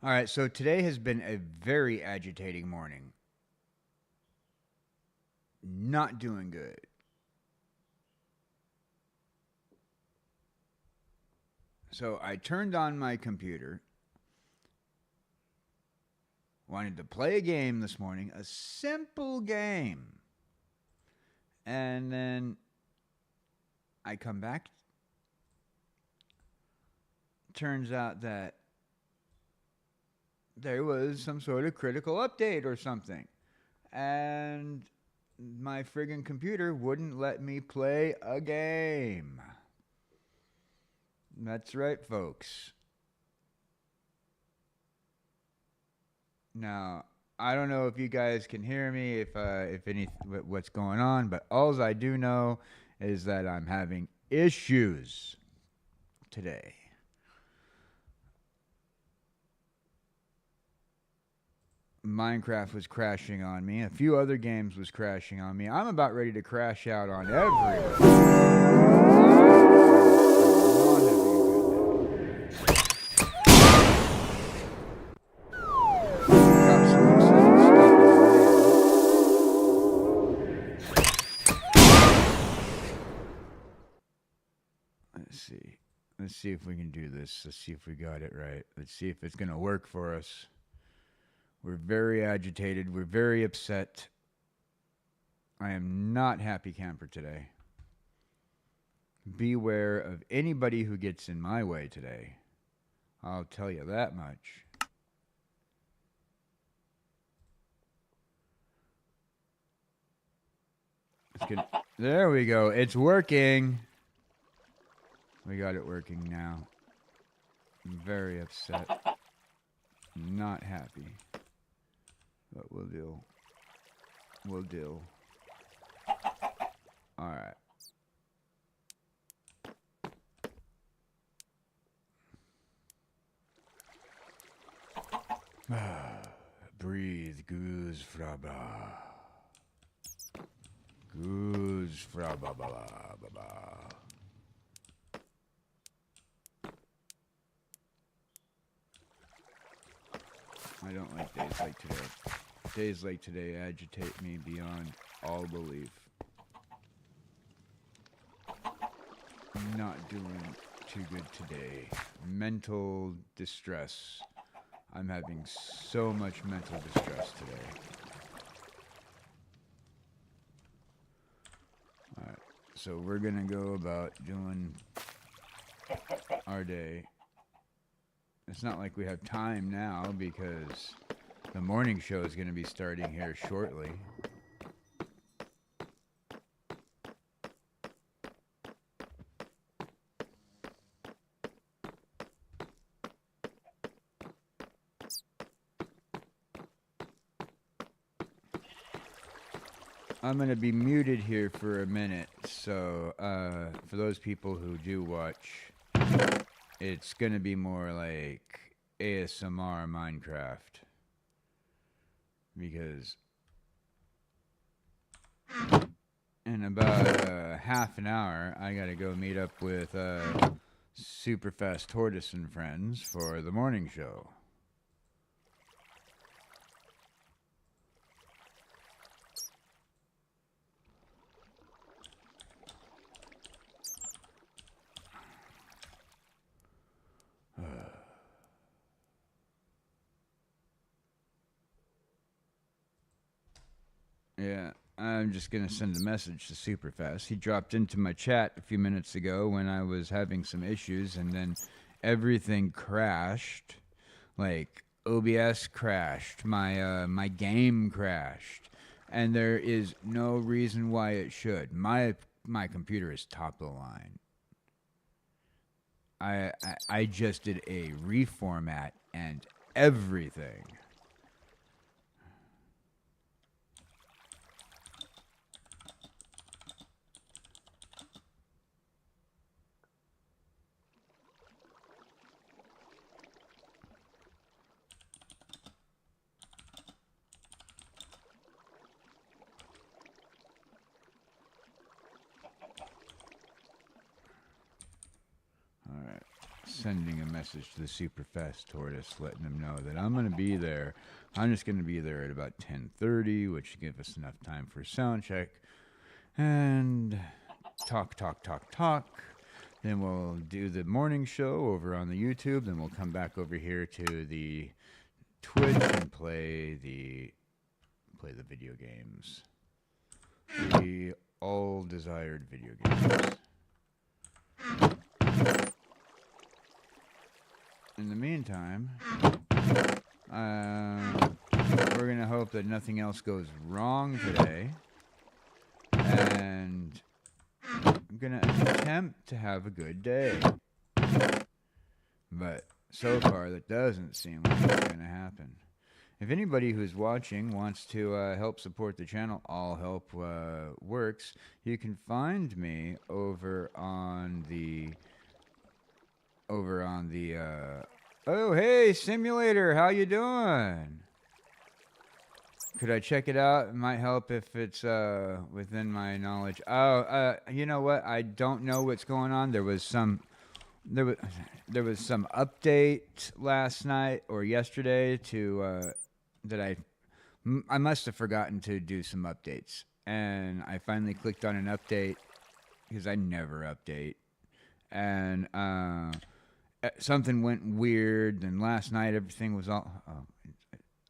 All right, so today has been a very agitating morning. Not doing good. So I turned on my computer, wanted to play a game this morning, a simple game. And then I come back. Turns out that there was some sort of critical update or something. And my friggin' computer wouldn't let me play a game. That's right, folks. Now, I don't know if you guys can hear me, if any what's going on, but all I do know is that I'm having issues today. Minecraft was crashing on me. A few other games was crashing on me. I'm about ready to crash out on everyone. Got some exciting stuff in the mail. Let's see. Let's see if we can do this. Let's see if we got it right. Let's see if it's going to work for us. We're very agitated. We're very upset. I am not happy camper today. Beware of anybody who gets in my way today. I'll tell you that much. There we go. It's working. We got it working now. I'm very upset. Not happy. But we'll deal. We'll deal. Alright. Breathe, goose, fraba. Goose, fraba, ba, ba, ba. I don't like days like today. Days like today agitate me beyond all belief. I'm not doing too good today. Mental distress. I'm having so much mental distress today. Alright, so we're gonna go about doing our day. It's not like we have time now because the morning show is going to be starting here shortly. I'm going to be muted here for a minute, so for those people who do watch, it's going to be more like ASMR Minecraft. Because in about half an hour, I got to go meet up with Superfast Tortoise and friends for the morning show. Yeah, I'm just going to send a message to Superfast. He dropped into my chat a few minutes ago when I was having some issues, and then everything crashed. Like, OBS crashed, my game crashed, and there is no reason why it should. My computer is top of the line. I just did a reformat and everything. sending a message to the Superfast tortoise, letting them know that I'm going to be there. I'm just going to be there at about 10:30, which gives us enough time for sound check. And talk. Then we'll do the morning show over on the YouTube. Then we'll come back over here to the Twitch and play the video games. The all desired video games. In the meantime, we're going to hope that nothing else goes wrong today. And I'm going to attempt to have a good day. But so far, that doesn't seem like it's going to happen. If anybody who's watching wants to help support the channel, all help works. You can find me over on the oh, hey, Simulator, how you doing? Could I check it out? It might help if it's within my knowledge. Oh, you know what? I don't know what's going on. There was some update last night or yesterday to that I must have forgotten to do some updates, and I finally clicked on an update because I never update, and something went weird. And last night everything was all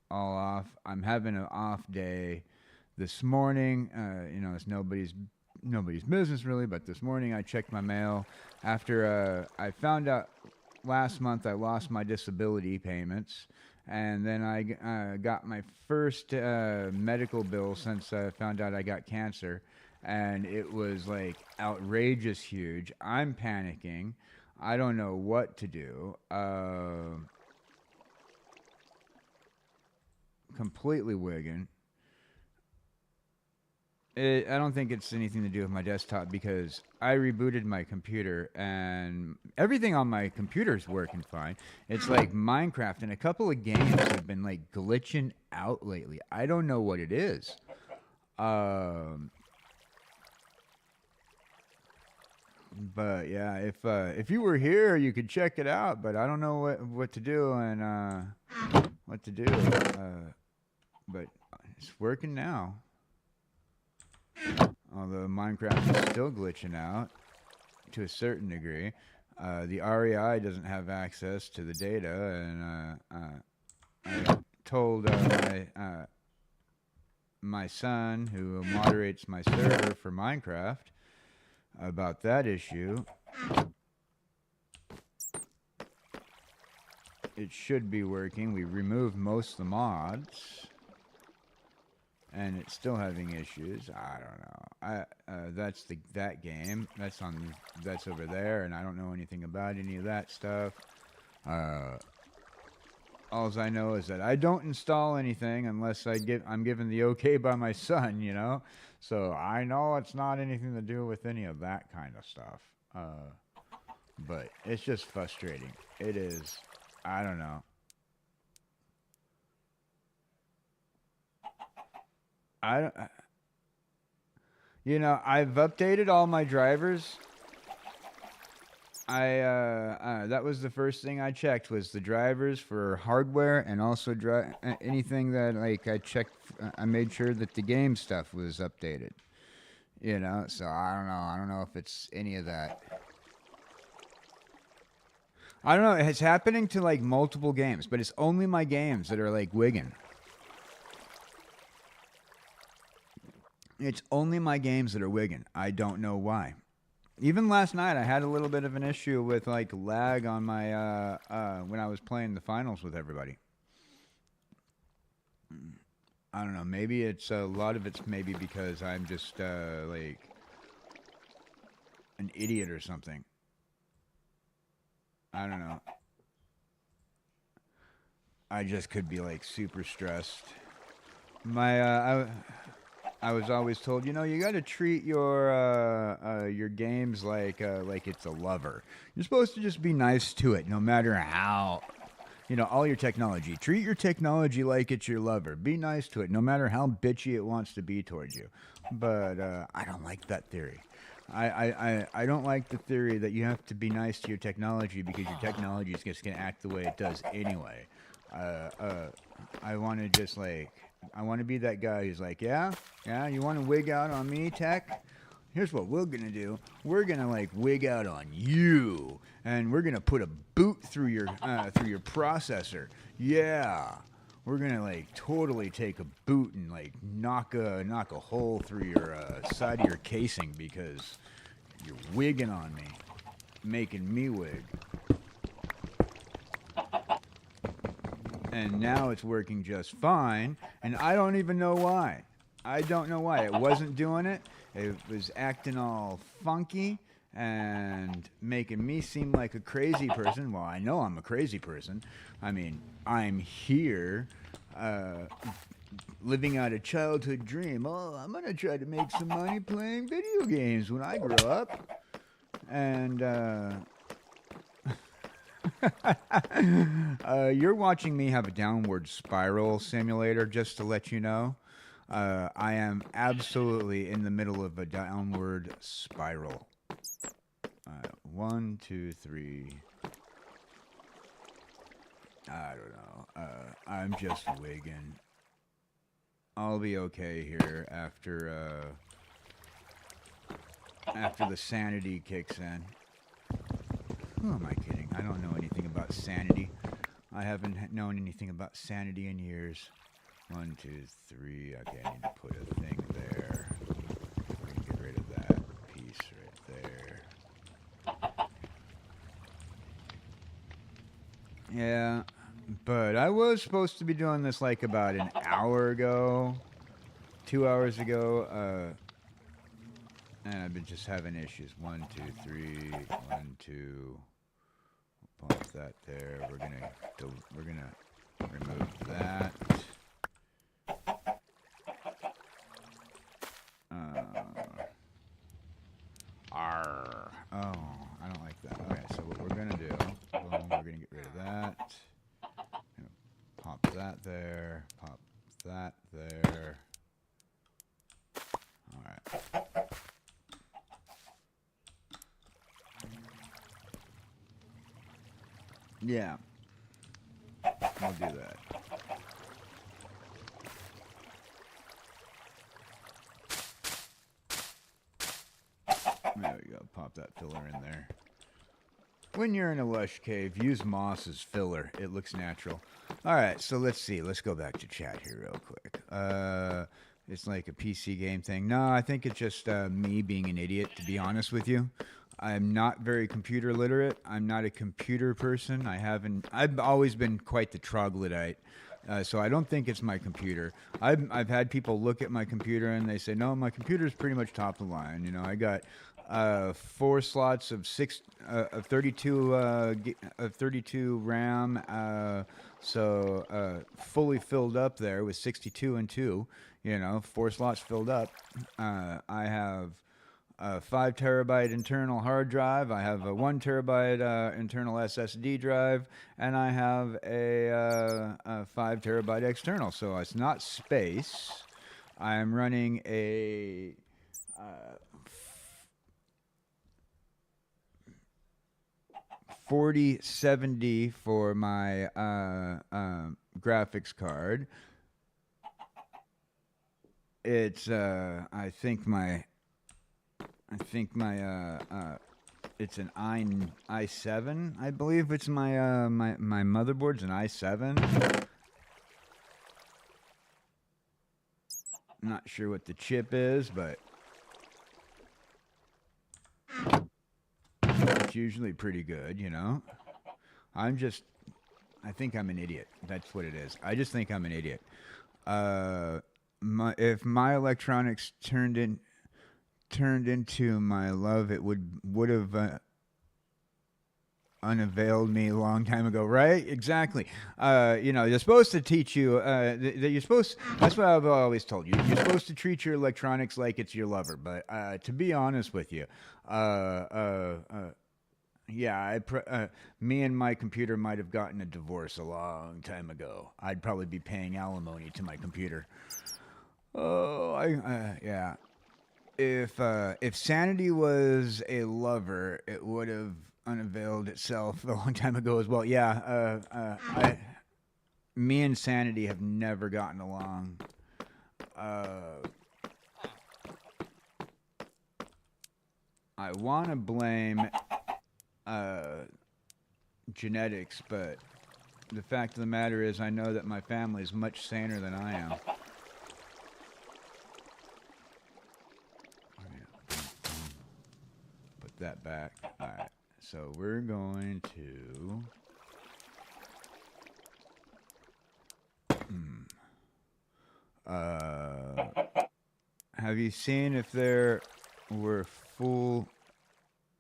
off. I'm having an off day this morning. It's nobody's business really, but this morning I checked my mail after I found out last month I lost my disability payments, and then I got my first medical bill since I found out I got cancer, and it was like outrageous huge. I'm panicking. I don't know what to do. Completely wigging. I don't think it's anything to do with my desktop because I rebooted my computer and everything on my computer is working fine. It's like Minecraft and a couple of games have been like glitching out lately. I don't know what it is. But yeah, if you were here, you could check it out. But I don't know what to do and what to do. But it's working now. Although Minecraft is still glitching out to a certain degree. The REI doesn't have access to the data, and I told my son, who moderates my server for Minecraft, about that issue. It should be working. We removed most of the mods, and it's still having issues. I don't know. That's that game. That's over there, and I don't know anything about any of that stuff. All I know is that I don't install anything unless I'm given the okay by my son, you know? So I know it's not anything to do with any of that kind of stuff. But it's just frustrating. It is. I don't know. I've updated all my drivers. That was the first thing I checked, was the drivers for hardware, and also anything that I checked. I made sure that the game stuff was updated. So I don't know if it's any of that. I don't know. It's happening to multiple games, but it's only my games that are wigging. It's only my games that are wigging. I don't know why. Even last night, I had a little bit of an issue with lag on my when I was playing the finals with everybody. I don't know. Maybe it's a lot of it's maybe because I'm just an idiot or something. I don't know. I just could be super stressed. I was always told, you got to treat your games like it's a lover. You're supposed to just be nice to it, no matter how, all your technology. Treat your technology like it's your lover. Be nice to it, no matter how bitchy it wants to be towards you. But I don't like that theory. I don't like the theory that you have to be nice to your technology because your technology is just gonna act the way it does anyway. Uh, uh, I want to just like I want to be that guy who's like, yeah, you want to wig out on me, tech? Here's what we're gonna do. We're gonna like wig out on you, and we're gonna put a boot through your processor. Yeah, we're gonna like totally take a boot and like knock a hole through your side of your casing because you're wigging on me, making me wig. And now it's working just fine, and I don't even know why. I don't know why. It wasn't doing it. It was acting all funky and making me seem like a crazy person. Well, I know I'm a crazy person. I mean, I'm here uh, living out a childhood dream. Oh, I'm going to try to make some money playing video games when I grow up. And you're watching me have a downward spiral simulator, just to let you know. I am absolutely in the middle of a downward spiral. 1, 2, 3. I don't know. I'm just wigging. I'll be okay here after the sanity kicks in. Who am I kidding? I don't know anything about sanity. I haven't known anything about sanity in years. 1, 2, 3. Okay, I need to put a thing there. We're gonna get rid of that piece right there. Yeah, but I was supposed to be doing this like about an hour ago, 2 hours ago, and I've been just having issues. 1, 2, 3. 1, 2. Pump that there. We're gonna remove that. Oh, I don't like that. Okay, so what we're gonna do? Boom, we're gonna get rid of that. Pop that there. Pop that there. All right. Yeah, we'll do that. There we go. Pop that filler in there. When you're in a lush cave, use moss as filler. It looks natural. All right, so let's see. Let's go back to chat here real quick. It's like a PC game thing. No, I think it's just me being an idiot, to be honest with you. I'm not very computer literate. I'm not a computer person. I've always been quite the troglodyte. So I don't think it's my computer. I've had people look at my computer and they say, no, my computer is pretty much top of the line. You know, I got 4 slots of 32 RAM, so fully filled up there with 62 and 2. You know, 4 slots filled up. I have a 5 terabyte internal hard drive. I have a 1 terabyte internal SSD drive, and I have a 5 terabyte external. So it's not space. I'm running a 4070 for my graphics card. It's it's an i7, I believe. It's my motherboard's an i7. Not sure what the chip is, but it's usually pretty good, you know. I think I'm an idiot. That's what it is. I just think I'm an idiot. If my electronics turned into my love, it would have unavailed me a long time ago, right? Exactly. You know, they're supposed to teach you. That's what I've always told you. You're supposed to treat your electronics like it's your lover. But to be honest with you, yeah, me and my computer might have gotten a divorce a long time ago. I'd probably be paying alimony to my computer. Oh, yeah. if sanity was a lover, it would have unavailed itself a long time ago as well. Yeah, me and sanity have never gotten along. Uh, I want to blame uh, genetics, but the fact of the matter is, I know that my family is much saner than I am. Put that back. All right. So we're going to. Have you seen if there were full?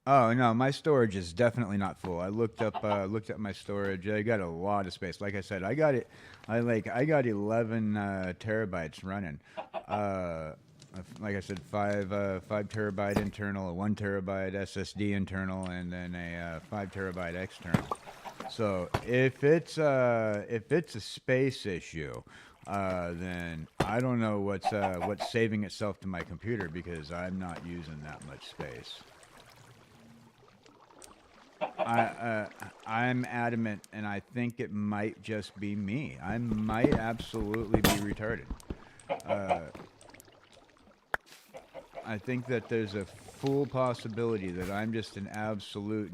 Oh no, my storage is definitely not full. I looked up my storage. I got a lot of space. Like I said, I got it. I got 11 terabytes running. Like I said, 5 terabyte internal, a 1 terabyte SSD internal, and then a 5 terabyte external. So if it's a space issue, then I don't know what's saving itself to my computer because I'm not using that much space. I'm adamant, and I think it might just be me. I might absolutely be retarded. I think that there's a full possibility that I'm just an absolute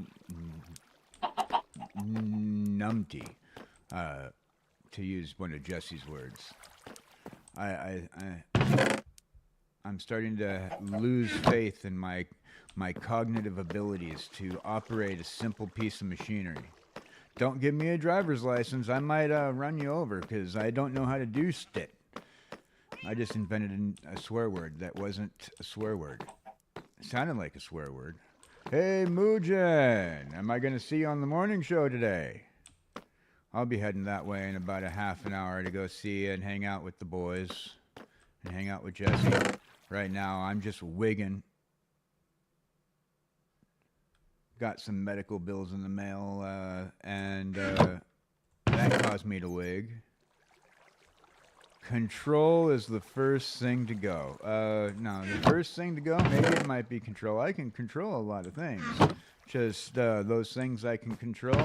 numpty, to use one of Jesse's words. I'm starting to lose faith in my cognitive abilities to operate a simple piece of machinery. Don't give me a driver's license. I might run you over because I don't know how to do shit. I just invented a swear word that wasn't a swear word. It sounded like a swear word. Hey, Mujen, am I going to see you on the morning show today? I'll be heading that way in about a half an hour to go see you and hang out with the boys and hang out with Jesse. Right now, I'm just wigging. Got some medical bills in the mail, and that caused me to wig. Control is the first thing to go. No, the first thing to go, maybe it might be control. I can control a lot of things. Just those things I can control,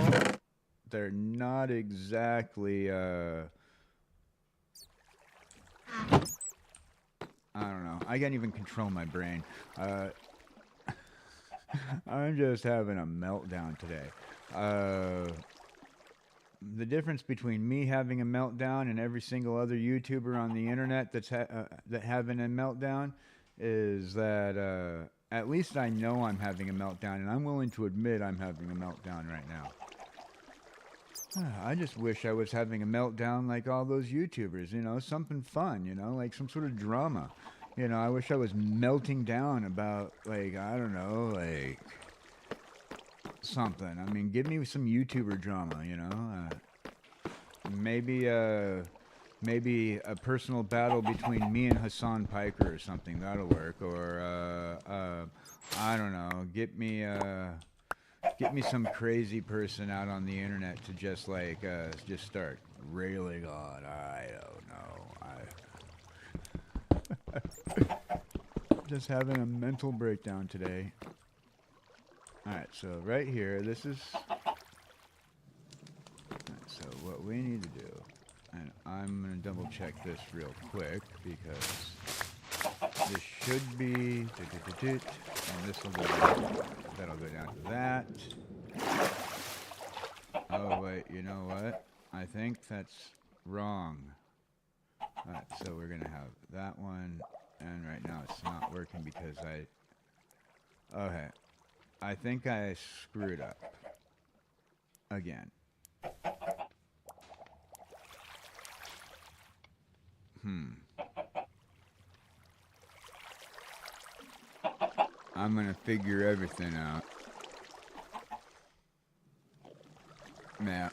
they're not exactly, I don't know. I can't even control my brain. I'm just having a meltdown today. The difference between me having a meltdown and every single other YouTuber on the internet that's that having a meltdown is that at least I know I'm having a meltdown, and I'm willing to admit I'm having a meltdown right now. I just wish I was having a meltdown like all those YouTubers, you know, something fun, you know, like some sort of drama. You know, I wish I was melting down about, like, I don't know, like, something. I mean, give me some YouTuber drama, you know? Maybe a personal battle between me and Hassan Piker or something. That'll work. Or, I don't know, get me some crazy person out on the internet to just, like, just start railing on. I don't know. Just having a mental breakdown today. Alright, so right here, this is... Right, so what we need to do, and I'm going to double check this real quick, because this should be... And this will go down, that'll go down to that. Oh, wait, you know what? I think that's wrong. Alright, so we're going to have that one, and right now it's not working because okay. I think I screwed up. Again. I'm gonna figure everything out. Yeah.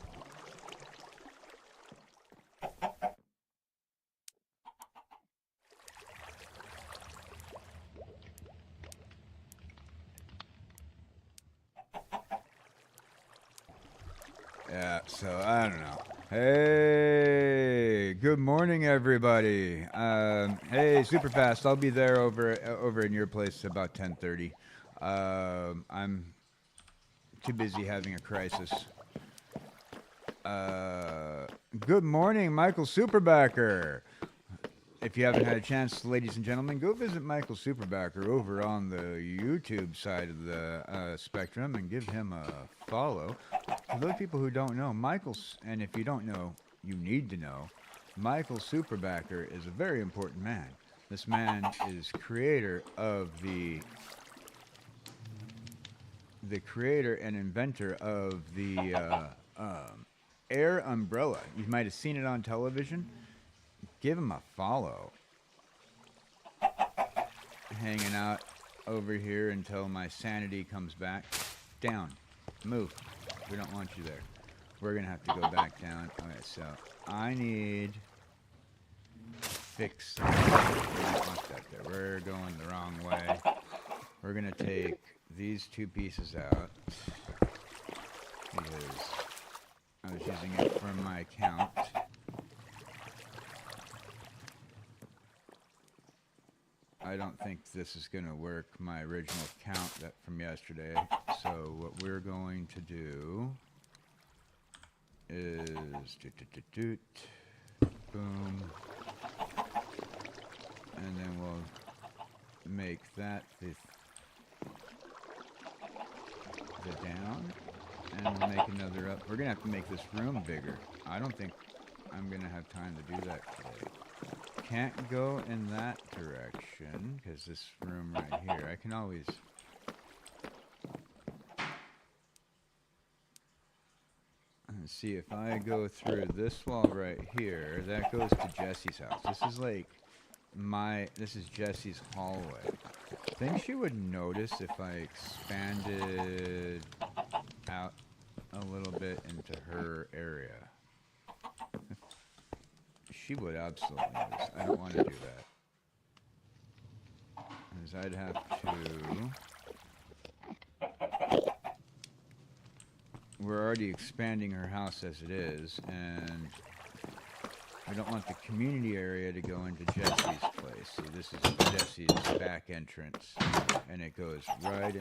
Yeah, so I don't know. Hey, Good morning, everybody. Hey, super fast. I'll be there over in your place about 10:30. I'm too busy having a crisis. Good morning, Michael Superbacker. If you haven't had a chance, ladies and gentlemen, go visit Michael Superbacker over on the YouTube side of the spectrum and give him a follow. For those people who don't know, and if you don't know, you need to know, Michael Superbacker is a very important man. This man is creator of the creator and inventor of the air umbrella. You might have seen it on television. Give him a follow. Hanging out over here until my sanity comes back. Down. Move. We don't want you there. We're going to have to go back down. Okay, so I need to fix something. We don't want that there. We're going the wrong way. We're going to take these two pieces out because I was using it for my account. I don't think this is going to work, my original count from yesterday. So what we're going to do is boom, and then we'll make that the down, and we'll make another up. We're going to have to make this room bigger. I don't think I'm going to have time to do that today. Can't go in that direction because this room right here, I can always see if I go through this wall right here, that goes to Jesse's house. This is Jesse's hallway. I think she would notice if I expanded out a little bit into her area. She would absolutely notice. I don't want to do that. Because I'd have to... We're already expanding her house as it is, and I don't want the community area to go into Jesse's place. See, this is Jesse's back entrance, and it goes right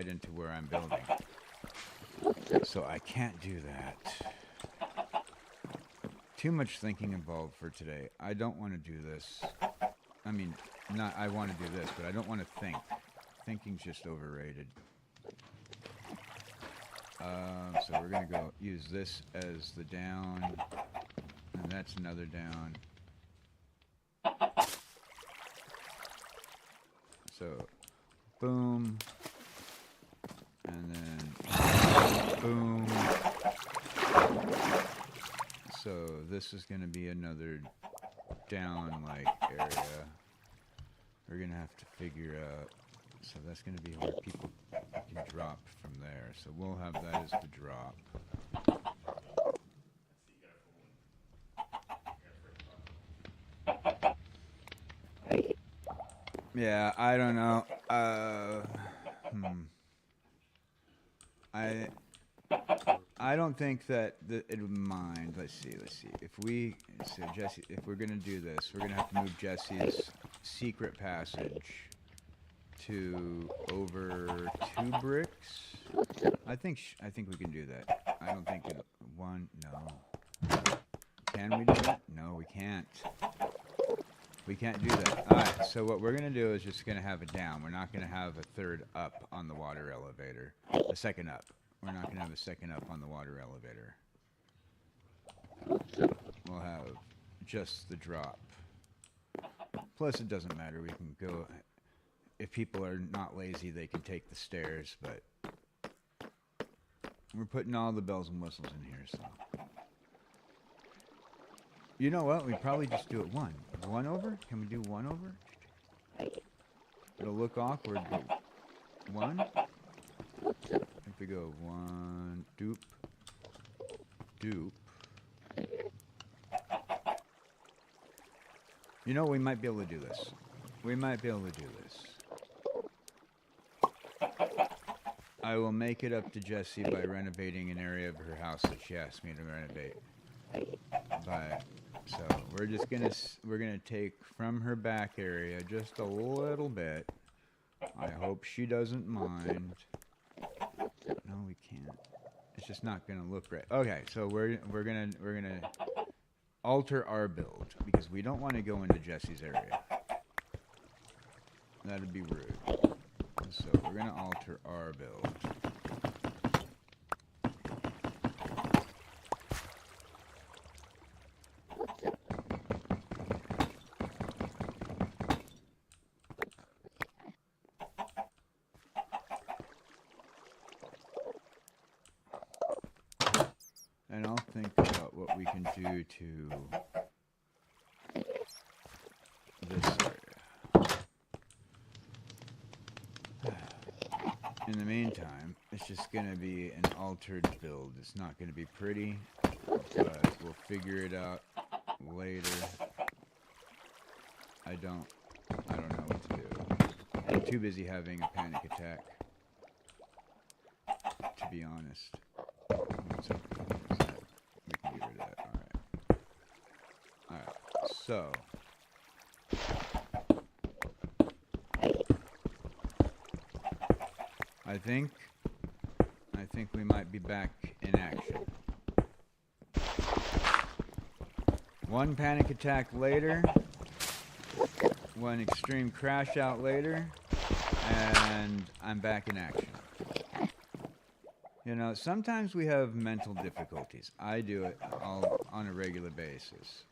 into where I'm building. So I can't do that. Too much thinking involved for today. I don't want to do this. I mean, I want to do this, but I don't want to think. Thinking's just overrated. So we're going to go use this as the down, and that's another down. So, boom, and then boom. So this is going to be another down-like area. We're going to have to figure out, so that's going to be where people can drop from there. So we'll have that as the drop. Yeah, I don't know. I don't think that it would mind. Let's see. So Jesse, if we're gonna do this, we're gonna have to move Jesse's secret passage to over 2 bricks. I think we can do that. I don't think no. Can we do that? No, we can't. We can't do that. All right. So what we're gonna do is just gonna have it down. We're not gonna have a third up on the water elevator. A second up. We're not going to have a second up on the water elevator. We'll have just the drop. Plus, it doesn't matter. We can go... If people are not lazy, they can take the stairs, but... We're putting all the bells and whistles in here, so... You know what? We probably just do it one. One over? Can we do one over? It'll look awkward, but... One? If we go one, doop, doop. You know, we might be able to do this. I will make it up to Jessie by renovating an area of her house that she asked me to renovate. By we're gonna take from her back area just a little bit. I hope she doesn't mind. No, we can't. It's just not gonna look right. Okay, so we're gonna alter our build because we don't want to go into Jesse's area. That'd be rude. So we're gonna alter our build. And I'll think about what we can do to this area. In the meantime, it's just going to be an altered build. It's not going to be pretty, but we'll figure it out later. I don't know what to do. I'm too busy having a panic attack, to be honest. What's up? We can get rid of that. Alright. So I think we might be back in action. One panic attack later, one extreme crash out later, and I'm back in action. You know, sometimes we have mental difficulties. I do it all on a regular basis.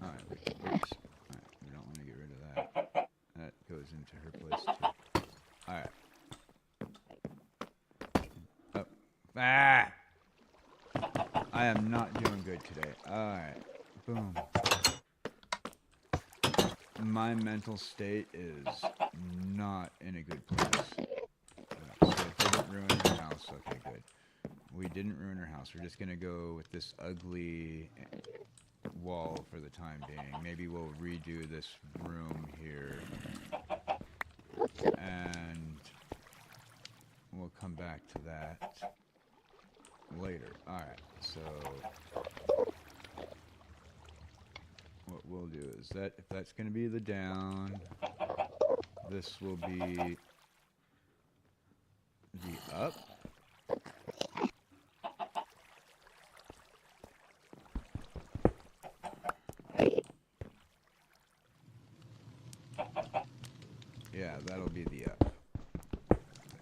Alright, oops. Alright, we don't want to get rid of that. That goes into her place too. Alright. Oh. Ah! I am not doing good today. Alright. Boom. My mental state is not in a good place. So it didn't ruin her house. Okay, good. We didn't ruin her house. We're just going to go with this ugly wall for the time being. Maybe we'll redo this room here. And we'll come back to that later. Alright, so what we'll do is that if that's going to be the down, this will be the up. Yeah, that'll be the up.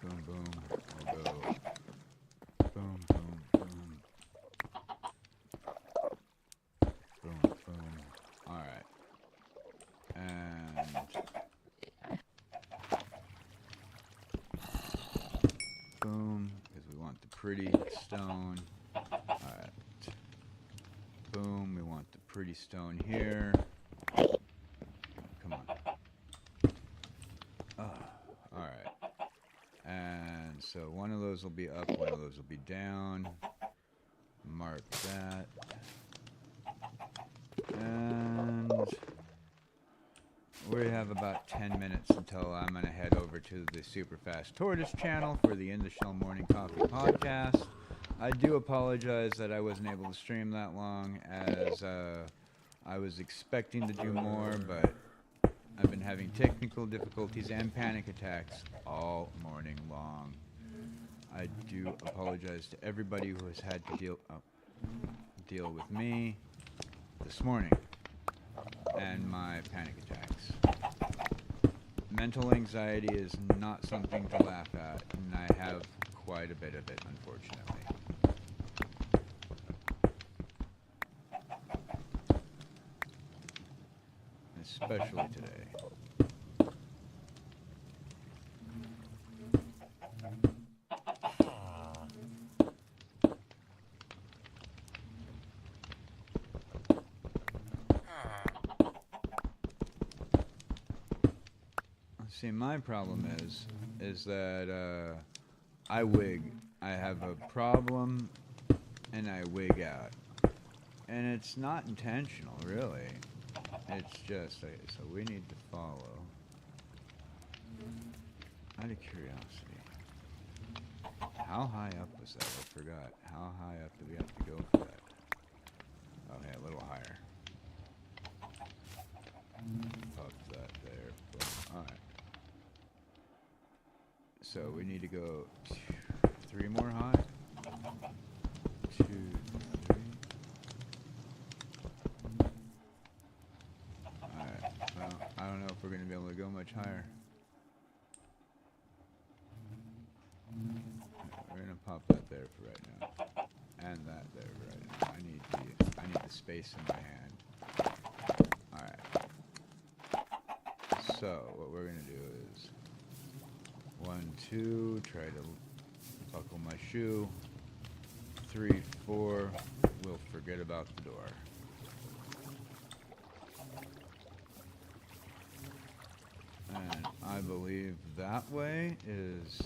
Boom, boom. We'll go. Boom, boom, boom. Boom, boom. Alright. And boom, because we want the pretty stone. Alright. Boom, we want the pretty stone here. Come on. Alright. And so one of those will be up, one of those will be down. Mark that. And we have about 10 minutes until I'm going to head over to the Super Fast Tortoise channel for the In the Shell Morning Coffee podcast. I do apologize that I wasn't able to stream that long, as I was expecting to do more, but I've been having technical difficulties and panic attacks all morning long. I do apologize to everybody who has had to deal with me this morning and my panic attacks. Mental anxiety is not something to laugh at, and I have quite a bit of it, unfortunately. Especially today. See, my problem is that I wig. I have a problem and I wig out. And it's not intentional, really. It's just, so we need to follow. Out of curiosity. How high up was that? I forgot. How high up do we have to go for that? Okay, a so we need to go 3 more high. 2, 3. Alright, well, I don't know if we're going to be able to go much higher. We're going to pop that there for right now. And that there for right now. I need the space in my hand. Alright. So, what we're going to do is 1, 2, try to buckle my shoe. 3, 4, we'll forget about the door. And I believe that way is...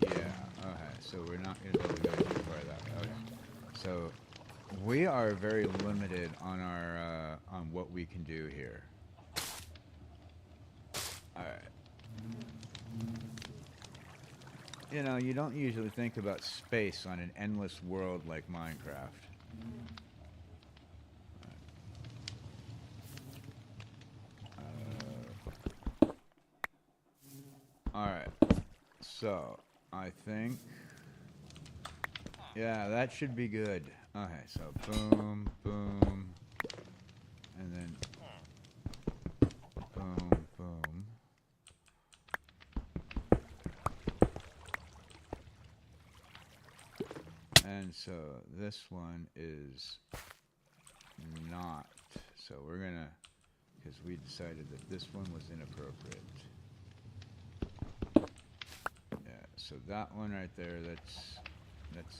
Yeah, okay, so we're not going to be able to go too far that way. Okay. So, we are very limited on our, on what we can do here. Alright. You know, you don't usually think about space on an endless world like Minecraft. Alright. So, I think... Yeah, that should be good. Okay, so boom, boom. And then... Boom, boom. And so this one is not. So we're gonna, because we decided that this one was inappropriate. Yeah, so that one right there, that's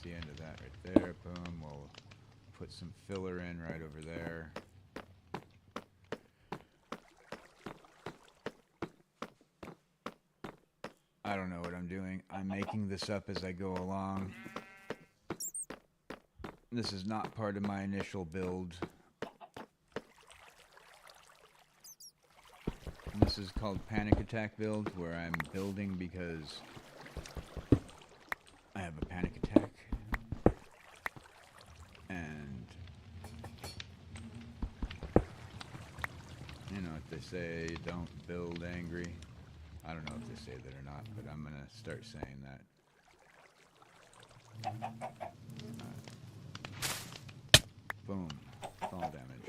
the end of that right there. Boom, we'll put some filler in right over there. I don't know what I'm doing. I'm making this up as I go along. This is not part of my initial build. This is called Panic Attack build, where I'm building because I have a panic attack. And you know what they say, don't build angry. I don't know if they say that or not, but I'm gonna start saying that. Boom. Fall damage.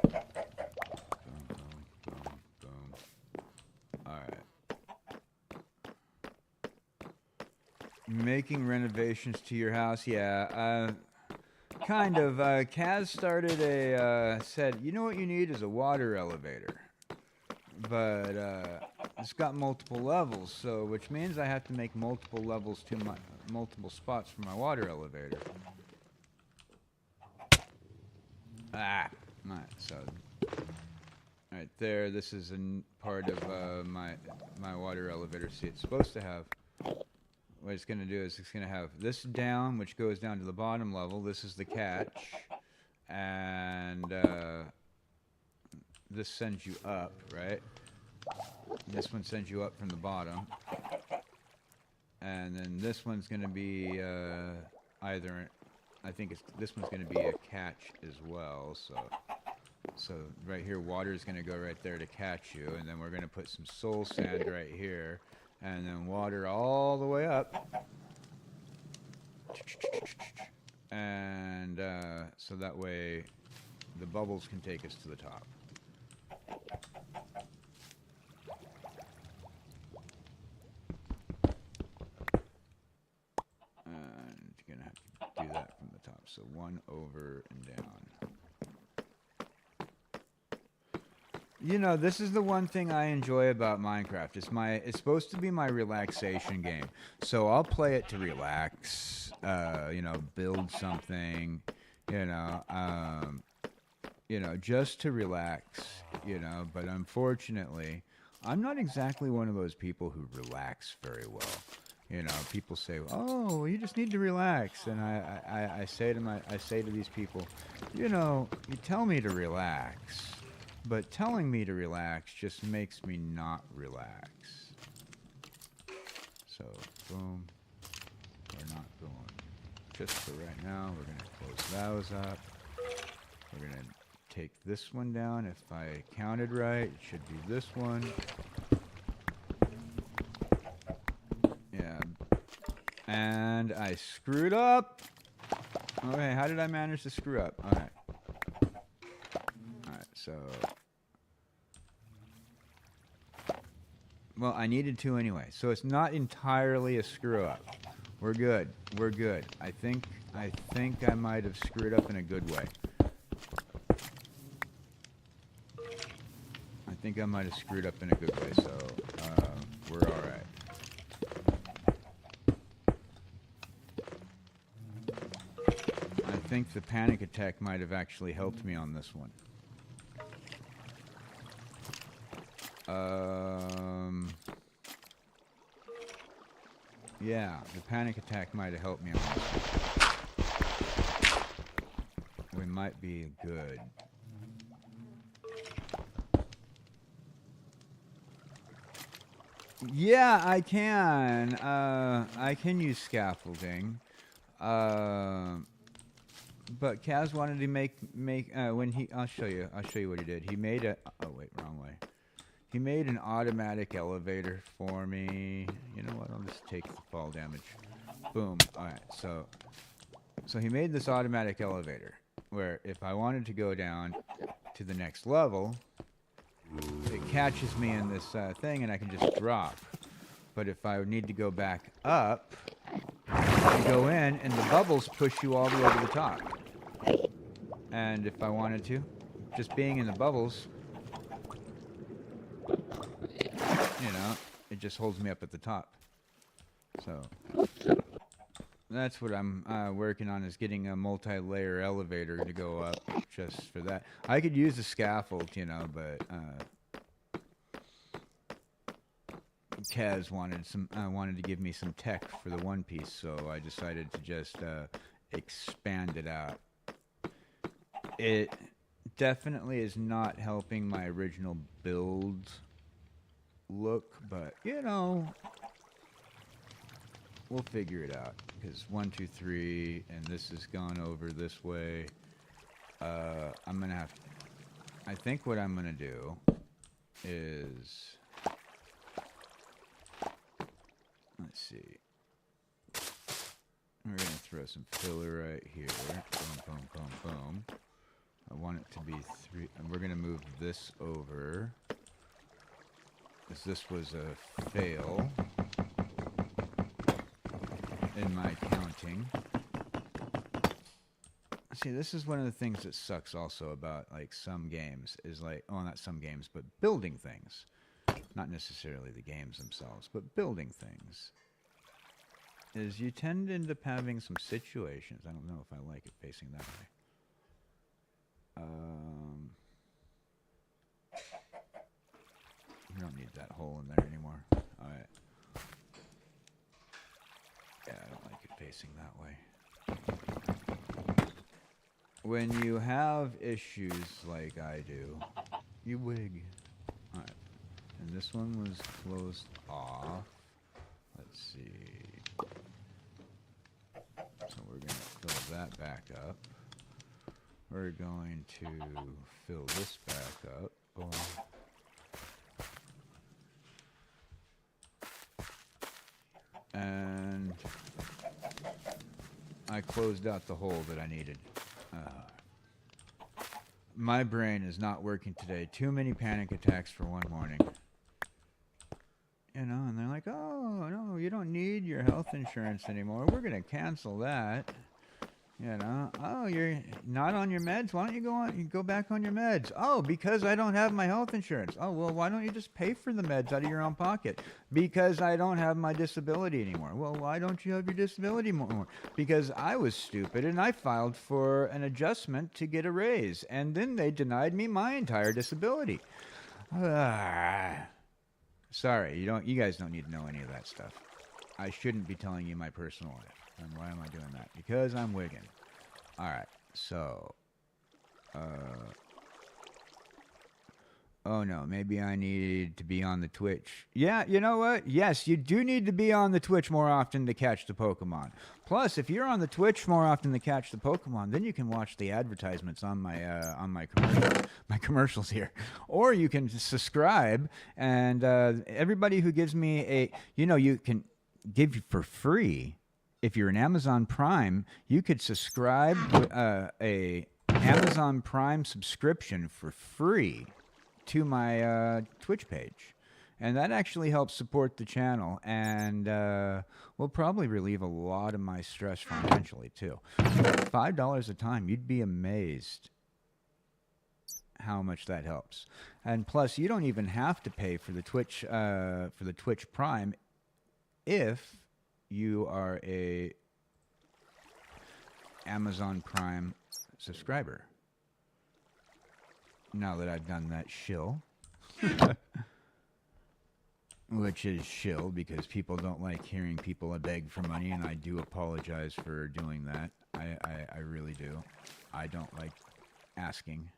Boom, boom, boom, boom. Alright. Making renovations to your house? Yeah, kind of. Kaz started said, you know what you need is a water elevator. But, it's got multiple levels, so which means I have to make multiple levels to my multiple spots for my water elevator. Right, so right there, this is a part of my water elevator. See, it's supposed to have, what it's going to do is it's going to have this down, which goes down to the bottom level. This is the catch, and this sends you up, right? This one sends you up from the bottom, and then this one's going to be either, I think this one's going to be a catch as well. So right here, water is going to go right there to catch you, and then we're going to put some soul sand right here, and then water all the way up, and so that way the bubbles can take us to the top. Do that from the top, so 1 over and down. You know, this is the one thing I enjoy about Minecraft. It's supposed to be my relaxation game, so I'll play it to relax. You know, build something. You know, just to relax. You know, but unfortunately, I'm not exactly one of those people who relax very well. You know, people say, "Oh, you just need to relax," and I say to these people, you know, you tell me to relax, but telling me to relax just makes me not relax. So, boom, we're not going. Just for right now, we're gonna close those up. We're going to take this one down. If I counted right, it should be this one. Yeah. And I screwed up. Okay, how did I manage to screw up? Alright. Alright, so... Well, I needed to anyway. So it's not entirely a screw up. We're good. We're good. I think I might have screwed up in a good way. I think I might have screwed up in a good way, so we're alright. I think the panic attack might have actually helped me on this one. Yeah, the panic attack might have helped me on this one. We might be good. Yeah, I can. I can use scaffolding. But Kaz wanted to make when he. I'll show you what he did. He made a. Oh wait, wrong way. He made an automatic elevator for me. You know what? I'll just take the fall damage. Boom. All right. So he made this automatic elevator where if I wanted to go down to the next level, it catches me in this thing and I can just drop. But if I need to go back up, you go in and the bubbles push you all the way to the top. And if I wanted to, just being in the bubbles, you know, it just holds me up at the top. So that's what I'm working on, is getting a multi-layer elevator to go up just for that. I could use a scaffold, you know, but Kaz wanted to give me some tech for the one piece, so I decided to just expand it out. It definitely is not helping my original build look, but you know, we'll figure it out, because 1, 2, 3 and this has gone over this way. I'm gonna have to, I think what I'm gonna do is, let's see, we're gonna throw some filler right here. Boom, boom, boom, boom. I want it to be 3, and we're gonna move this over, because this was a fail in my counting. See, this is one of the things that sucks also about like some games, is like, oh, not some games, but building things. Not necessarily the games themselves, but building things. Is you tend to end up having some situations. I don't know if I like it facing that way. You don't need that hole in there anymore. Alright. Yeah, I don't like it facing that way. When you have issues like I do, you wig. Alright. And this one was closed off. Let's see. So we're going to fill that back up. We're going to fill this back up. Boom. And I closed out the hole that I needed. My brain is not working today. Too many panic attacks for one morning. You know, and they're like, oh, no, you don't need your health insurance anymore. We're going to cancel that. You know, oh, you're not on your meds? Why don't you go back on your meds? Oh, because I don't have my health insurance. Oh, well, why don't you just pay for the meds out of your own pocket? Because I don't have my disability anymore. Well, why don't you have your disability more? Because I was stupid and I filed for an adjustment to get a raise, and then they denied me my entire disability. Sorry, you guys don't need to know any of that stuff. I shouldn't be telling you my personal life. And why am I doing that? Because I'm wigging. Alright, so Oh no, maybe I need to be on the Twitch. Yeah, you know what? Yes, you do need to be on the Twitch more often to catch the Pokemon. Plus, if you're on the Twitch more often to catch the Pokemon, then you can watch the advertisements on my my commercials here, or you can subscribe. And everybody who gives me you can give you for free. If you're an Amazon Prime, you could subscribe a Amazon Prime subscription for free to my Twitch page. And that actually helps support the channel and will probably relieve a lot of my stress financially too. $5 a time, you'd be amazed how much that helps. And plus, you don't even have to pay for the Twitch Prime if you are a Amazon Prime subscriber. Now that I've done that shill, which is shill because people don't like hearing people beg for money, and I do apologize for doing that. I really do. I don't like asking.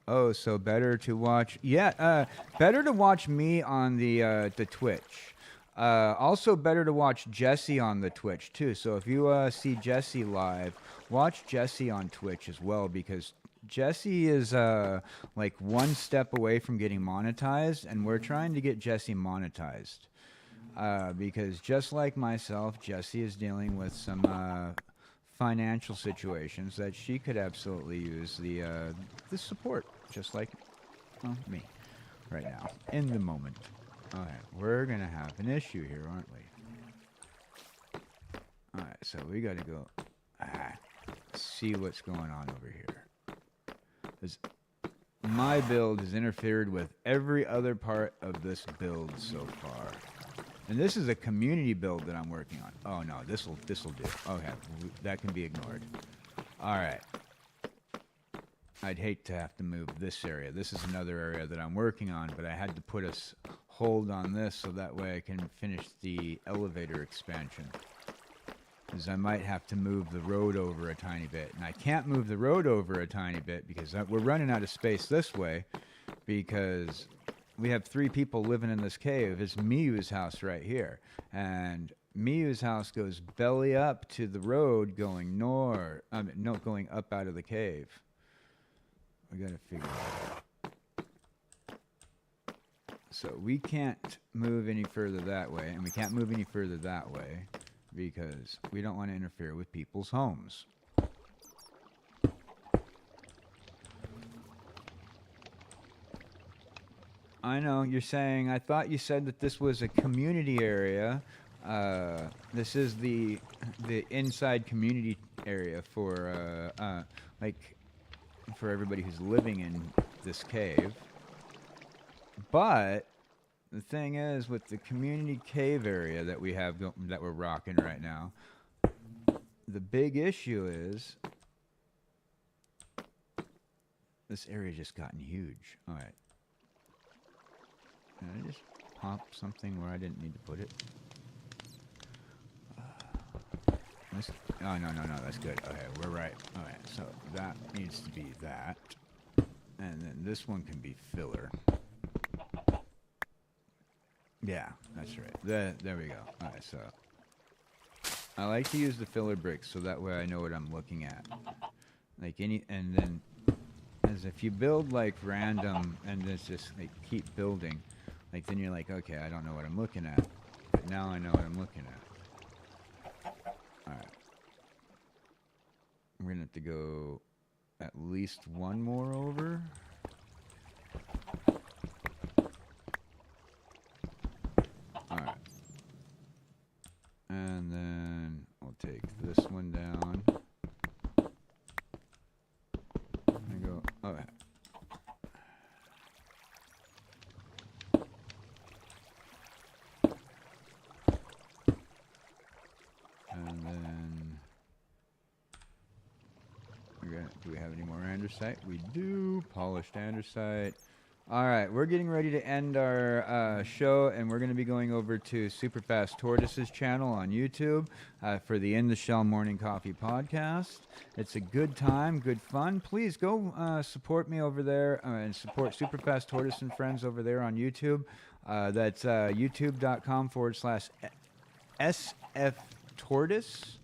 Oh, so better to watch? Yeah, better to watch me on the Twitch. Also better to watch Jesse on the Twitch too. So if you see Jesse live, watch Jesse on Twitch as well, because Jesse is like one step away from getting monetized, and we're trying to get Jesse monetized. Because just like myself, Jesse is dealing with some financial situations that she could absolutely use the support, just like me right now, in the moment. Okay, we're going to have an issue here, aren't we? Alright, so we got to go see what's going on over here. My build has interfered with every other part of this build so far. And this is a community build that I'm working on. Oh no, this'll do. Okay, that can be ignored. Alright. I'd hate to have to move this area. This is another area that I'm working on, but I had to put a hold on this so that way I can finish the elevator expansion. Because I might have to move the road over a tiny bit. And I can't move the road over a tiny bit because we're running out of space this way, because we have 3 people living in this cave. It's Miyu's house right here. And Miyu's house goes belly up to the road going north. No, going up out of the cave. We gotta figure that out. So we can't move any further that way, and we can't move any further that way, because we don't want to interfere with people's homes. I know, you're saying, I thought you said that this was a community area. This is the inside community area for, for everybody who's living in this cave. But the thing is, with the community cave area that we have that we're rocking right now, the big issue is this area just gotten huge. All right. Can I just pop something where I didn't need to put it? Oh, no, that's good. Okay, we're right. All right, so that needs to be that. And then this one can be filler. Yeah, that's right. There we go. All right, so I like to use the filler bricks so that way I know what I'm looking at. And then as if you build like random and it's just like keep building, like then you're like, okay, I don't know what I'm looking at. But now I know what I'm looking at. All right. We're gonna have to go at least one more over. Alright. And then I'll take this one down. And go, okay. And then do we have any more andesite? We do. Polished andesite. All right, we're getting ready to end our show, and we're going to be going over to Superfast Tortoise's channel on YouTube for the In the Shell Morning Coffee podcast. It's a good time, good fun. Please go support me over there and support Superfast Tortoise and friends over there on YouTube. That's youtube.com/SF Tortoise.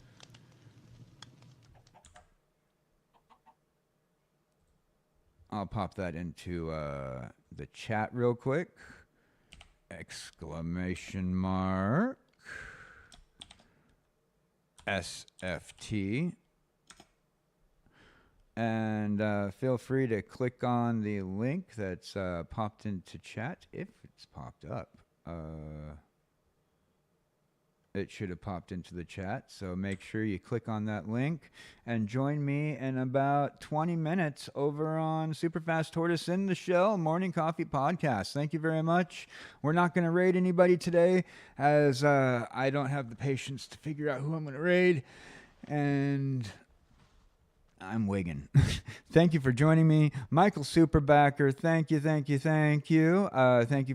I'll pop that into the chat real quick. Exclamation mark SFT. And feel free to click on the link that's popped into chat if it's popped up. It should have popped into the chat, so make sure you click on that link and join me in about 20 minutes over on Superfast Tortoise in the Shell Morning Coffee Podcast. Thank you very much. We're not going to raid anybody today, as I don't have the patience to figure out who I'm going to raid, and I'm wigging. Thank you for joining me. Michael Superbacker, thank you. Thank you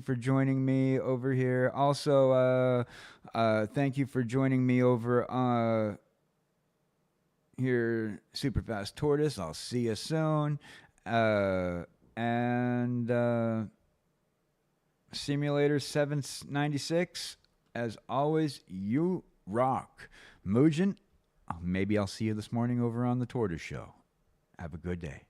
for joining me over here. Also, thank you for joining me over here, Superfast Tortoise. I'll see you soon. And Simulator 796, as always, you rock. Muujin, maybe I'll see you this morning over on the Tortoise Show. Have a good day.